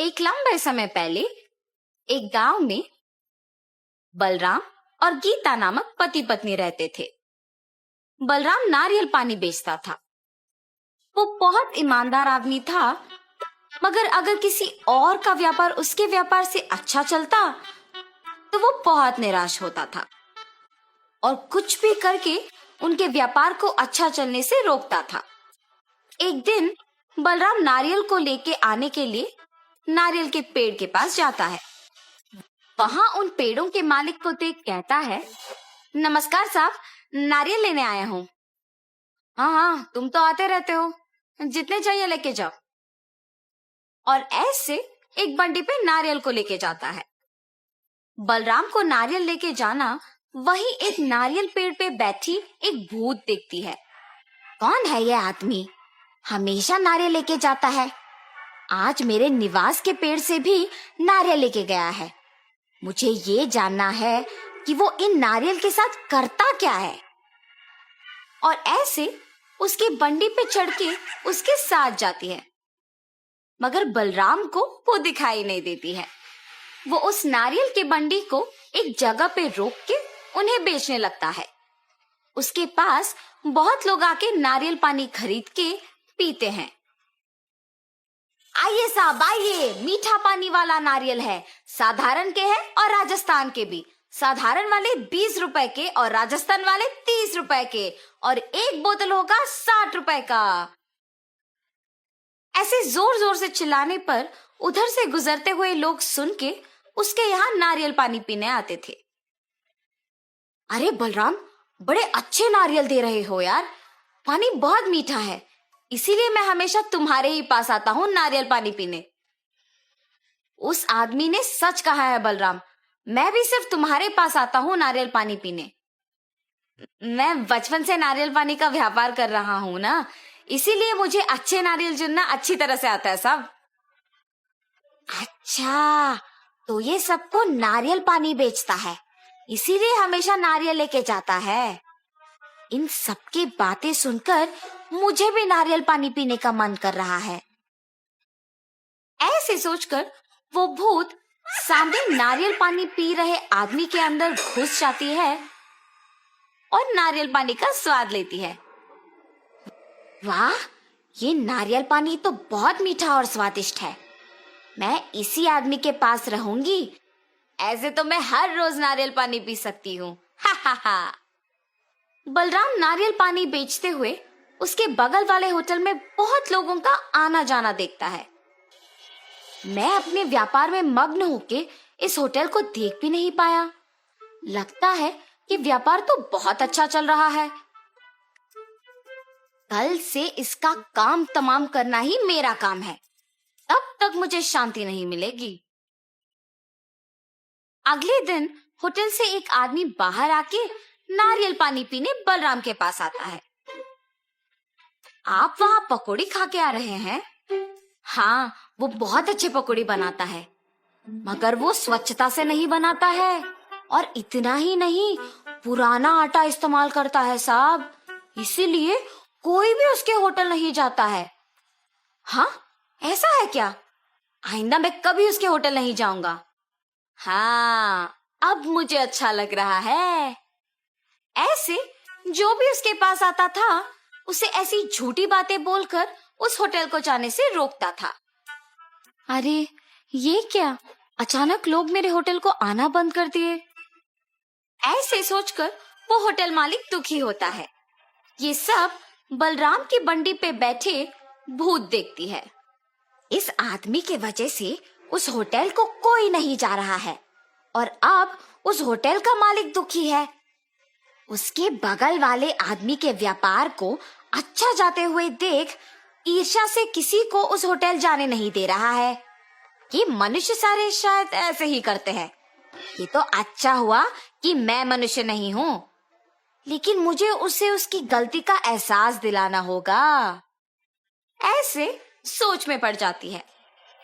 एक लंबे समय पहले एक गांव में बलराम और गीता नामक पति पत्नी रहते थे। बलराम नारियल पानी बेचता था। वो बहुत ईमानदार आदमी था, मगर अगर किसी और का व्यापार उसके व्यापार से अच्छा चलता तो वो बहुत निराश होता था और कुछ भी करके उनके व्यापार को अच्छा चलने से रोकता था। एक दिन बलराम नारियल को लेके आने के लिए नारियल के पेड़ के पास जाता है। वहां उन पेड़ों के मालिक को देख कहता है, नमस्कार साहब, नारियल लेने आया हूँ। हाँ हाँ, तुम तो आते रहते हो, जितने चाहिए लेके जाओ। और ऐसे एक बंडी पे नारियल को लेके जाता है। बलराम को नारियल लेके जाना वही एक नारियल पेड़ पे बैठी एक भूत देखती है। कौन है ये आदमी? हमेशा नारियल लेके जाता है। आज मेरे निवास के पेड़ से भी नारियल लेके गया है। मुझे ये जानना है कि वो इन नारियल के साथ करता क्या है। और ऐसे उसकी बंडी पे चढ़ के उसके साथ जाती है, मगर बलराम को वो दिखाई नहीं देती है। वो उस नारियल के बंडी को एक जगह पे रोक के उन्हें बेचने लगता है। उसके पास बहुत लोग आके नारियल पानी खरीद के पीते हैं। आइए साहब आइए, मीठा पानी वाला नारियल है, साधारण के हैं और राजस्थान के भी। साधारण वाले 20 रुपए के और राजस्थान वाले 30 रुपए के, और एक बोतल होगा 60 रुपए का। ऐसे जोर जोर से चिल्लाने पर उधर से गुजरते हुए लोग सुन के उसके यहाँ नारियल पानी पीने आते थे। अरे बलराम, बड़े अच्छे नारियल दे रहे हो यार, पानी बहुत मीठा है, इसीलिए मैं हमेशा तुम्हारे ही पास आता हूँ नारियल पानी पीने। उस आदमी ने सच कहा है बलराम, मैं भी सिर्फ तुम्हारे पास आता हूँ नारियल पानी पीने। मैं बचपन से नारियल पानी का व्यापार कर रहा हूँ ना, इसीलिए मुझे अच्छे नारियल चुनना अच्छी तरह से आता है साहब। अच्छा, तो ये सबको नारियल पानी बेचता है, इसीलिए हमेशा नारियल लेके जाता है। इन सबकी बातें सुनकर मुझे भी नारियल पानी पीने का मन कर रहा है। ऐसे सोचकर वो भूत सामने नारियल पानी पी रहे आदमी के अंदर घुस जाती है और नारियल पानी का स्वाद लेती है। वाह, ये नारियल पानी तो बहुत मीठा और स्वादिष्ट है। मैं इसी आदमी के पास रहूंगी, ऐसे तो मैं हर रोज नारियल पानी पी सकती हूँ। हा हा हा। बलराम नारियल पानी बेचते हुए उसके बगल वाले होटल में बहुत लोगों का आना जाना देखता है। मैं अपने व्यापार में मग्न होके इस होटल को देख भी नहीं पाया। लगता है कि व्यापार तो बहुत अच्छा चल रहा है। कल से इसका काम तमाम करना ही मेरा काम है, तब तक मुझे शांति नहीं मिलेगी। अगले दिन होटल से एक आदमी बाहर आके नारियल पानी पीने बलराम के पास आता है। आप वहाँ पकौड़ी खा के आ रहे हैं? हाँ, वो बहुत अच्छे पकौड़ी बनाता है, मगर वो स्वच्छता से नहीं बनाता है, और इतना ही नहीं, पुराना आटा इस्तेमाल करता है साहब, इसीलिए कोई भी उसके होटल नहीं जाता है। हाँ, ऐसा है क्या? आइंदा मैं कभी उसके होटल नहीं जाऊंगा। हाँ, अब मुझे अच्छा लग रहा है। ऐसे जो भी उसके पास आता था उसे ऐसी झूठी बातें बोलकर उस होटल को जाने से रोकता था। अरे ये क्या, अचानक लोग मेरे होटल को आना बंद कर दिए। ऐसे सोचकर वो होटल मालिक दुखी होता है। ये सब बलराम की बंडी पे बैठे भूत देखती है। इस आदमी के वजह से उस होटल को कोई नहीं जा रहा है, और अब उस होटल का मालिक दुखी है। उसके बगल वाले आदमी के व्यापार को अच्छा जाते हुए देख ईर्ष्या से किसी को उस होटल जाने नहीं दे रहा है। ये मनुष्य सारे शायद ऐसे ही करते हैं। ये तो अच्छा हुआ कि मैं मनुष्य नहीं हूँ, लेकिन मुझे उसे उसकी गलती का एहसास दिलाना होगा। ऐसे सोच में पड़ जाती है।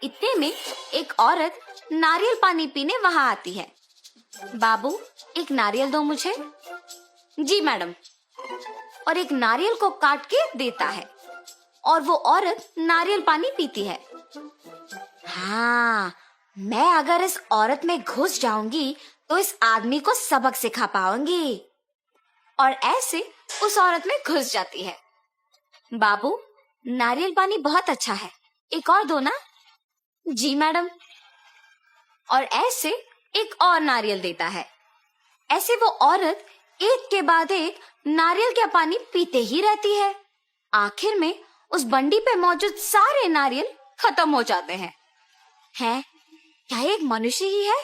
इतने में एक औरत नारियल पानी पीने वहां आती है। बाबू, एक नारियल दो मुझे। जी मैडम। और एक नारियल को काट के देता है, और वो औरत नारियल पानी पीती है। हाँ, मैं अगर इस औरत में घुस जाऊंगी तो इस आदमी को सबक सिखा पाऊंगी। और ऐसे उस औरत में घुस जाती है। बाबू, नारियल पानी बहुत अच्छा है, एक और दो ना। जी मैडम। और ऐसे एक और नारियल देता है। ऐसे वो औरत एक के बाद एक नारियल का पानी पीते ही रहती है। आखिर में उस बंडी पे मौजूद सारे नारियल खत्म हो जाते हैं। हैं? क्या ये एक मनुष्य ही है?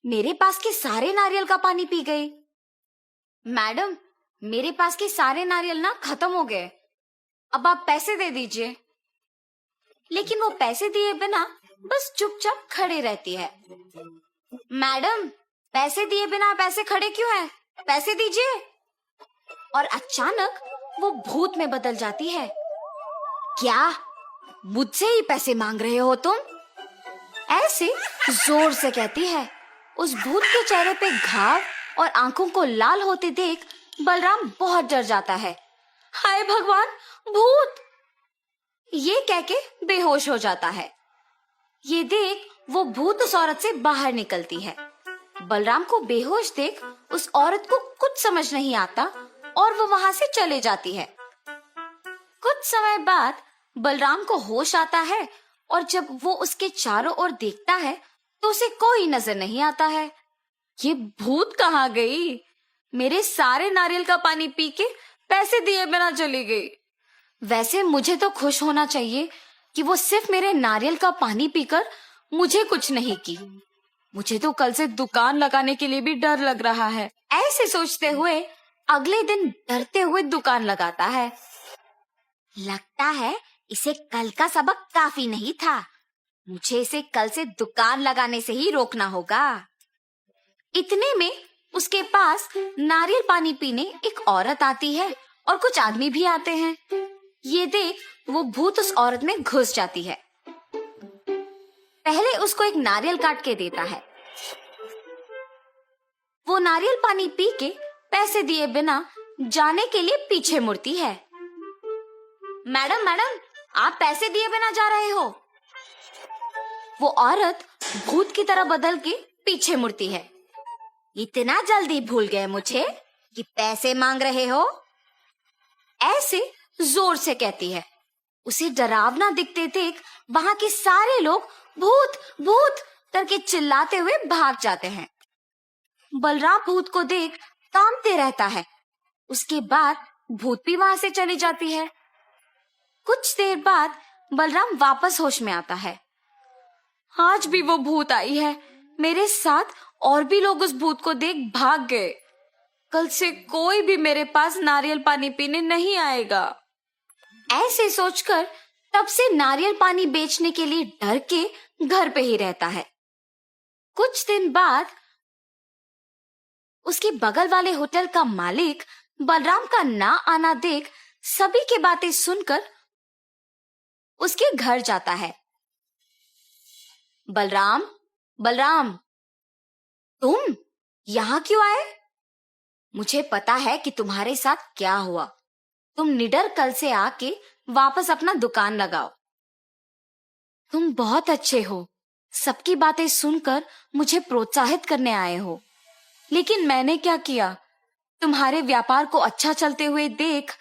मेरे पास के सारे नारियल का पानी पी गई। मैडम, मेरे पास के सारे नारियल ना खत्म हो गए, अब आप पैसे दे दीजिए। लेकिन वो पैसे दिए बिना बस चुपचाप खड़े रहती है। मैडम, पैसे दिए बिना आप ऐसे खड़े क्यों हैं? पैसे दीजिए। और अचानक वो भूत में बदल जाती है। क्या मुझसे ही पैसे मांग रहे हो तुम? ऐसे जोर से कहती है। उस भूत के चेहरे पे घाव और आंखों को लाल होते देख बलराम बहुत डर जाता है। हाय भगवान, भूत! ये कह के बेहोश हो जाता है। ये देख वो भूत उस औरत से बाहर निकलती है। बलराम को बेहोश देख उस औरत को कुछ समझ नहीं आता और वो वहां से चले जाती है। कुछ समय बाद बलराम को होश आता है और जब वो उसके चारों ओर देखता है तो उसे कोई नजर नहीं आता है। ये भूत कहाँ गई? मेरे सारे नारियल का पानी पी के पैसे दिए बिना चली गई। वैसे मुझे तो खुश होना चाहिए कि वो सिर्फ मेरे नारियल का पानी पीकर मुझे कुछ नहीं की। मुझे तो कल से दुकान लगाने के लिए भी डर लग रहा है। ऐसे सोचते हुए अगले दिन डरते हुए दुकान लगाता है। लगता है इसे कल का सबक काफी नहीं था। मुझे इसे कल से दुकान लगाने से ही रोकना होगा। इतने में उसके पास नारियल पानी पीने एक औरत आती है और कुछ आदमी भी आते हैं। ये देख वो भूत उस औरत में घुस जाती है। पहले उसको एक नारियल काट के देता है। वो नारियल पानी पी के पैसे दिए बिना जाने के लिए पीछे मुड़ती है। मैडम, मैडम, आप पैसे दिए बिना जा रहे हो? वो औरत भूत की तरह बदल के पीछे मुड़ती है। इतना जल्दी भूल गए मुझे कि पैसे मांग रहे हो? ऐसे जोर से कहती है। उसे डरावना दिखते देख वहां के सारे लोग भूत भूत करके चिल्लाते हुए भाग जाते हैं। बलराम भूत को देख कांपते रहता है। उसके बाद भूत भी वहां से चली जाती है। कुछ देर बाद बलराम वापस होश में आता है। आज भी वो भूत आई है। मेरे साथ और भी लोग उस भूत को देख भाग गए। कल से कोई भी मेरे पास नारियल पानी पीने नहीं आएगा। ऐसे सोचकर तब से नारियल पानी बेचने के लिए डर के घर पे ही रहता है। कुछ दिन बाद उसके बगल वाले होटल का मालिक बलराम का ना आना देख सभी की बातें सुनकर उसके घर जाता है। बलराम, बलराम, तुम यहाँ क्यों आए? मुझे पता है कि तुम्हारे साथ क्या हुआ। तुम निडर कल से आके वापस अपना दुकान लगाओ। तुम बहुत अच्छे हो। सबकी बातें सुनकर मुझे प्रोत्साहित करने आए हो। लेकिन मैंने क्या किया? तुम्हारे व्यापार को अच्छा चलते हुए देख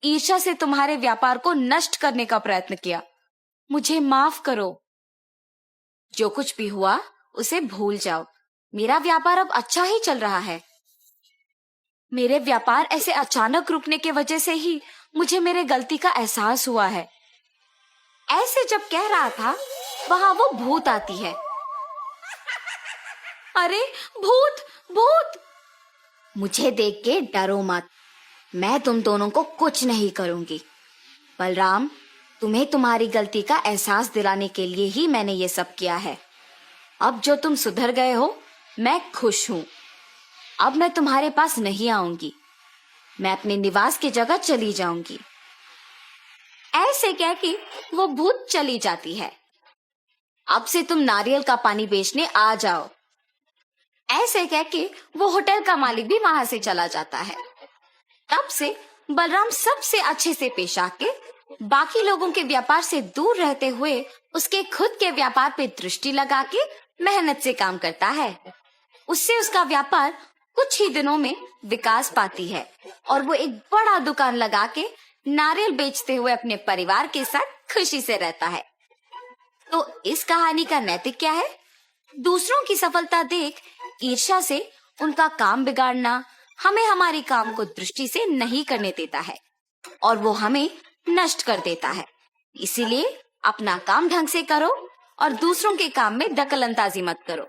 ईर्ष्या से तुम्हारे व्यापार को नष्ट करने का प्रयत्न किया। मुझे माफ करो। जो कुछ भी हुआ उसे भूल जाओ। मेरा व्यापार अब अच्छा ही चल रहा है। मेरे व्यापार ऐसे अचानक रुकने की वजह से ही मुझे मेरे गलती का एहसास हुआ है। ऐसे जब कह रहा था वहां वो भूत आती है। अरे भूत, भूत! मुझे देख के डरो मत। मैं तुम दोनों को कुछ नहीं करूंगी। बलराम, तुम्हें तुम्हारी गलती का एहसास दिलाने के लिए ही मैंने ये सब किया है। अब जो तुम सुधर गए हो, मैं खुश हूं। अब मैं तुम्हारे पास नहीं आऊंगी। मैं अपने निवास की जगह चली जाऊंगी। ऐसे कह के वो भूत चली जाती है। अब से तुम नारियल का पानी बेचने आ जाओ। ऐसे कह के वो होटल का मालिक भी वहां से चला जाता है। तब से बलराम सबसे अच्छे से पेश आके बाकी लोगों के व्यापार से दूर रहते हुए उसके खुद के व्यापार पे दृष्टि लगा के मेहनत से काम करता है। उससे उसका व्यापार कुछ ही दिनों में विकास पाती है और वो एक बड़ा दुकान लगा के नारियल बेचते हुए अपने परिवार के साथ खुशी से रहता है। तो इस कहानी का नैतिक क्या है? दूसरों की सफलता देख ईर्ष्या से उनका काम बिगाड़ना हमें हमारे काम को दृष्टि से नहीं करने देता है और वो हमें नष्ट कर देता है। इसीलिए अपना काम ढंग से करो और दूसरों के काम में दखल अंदाजी मत करो।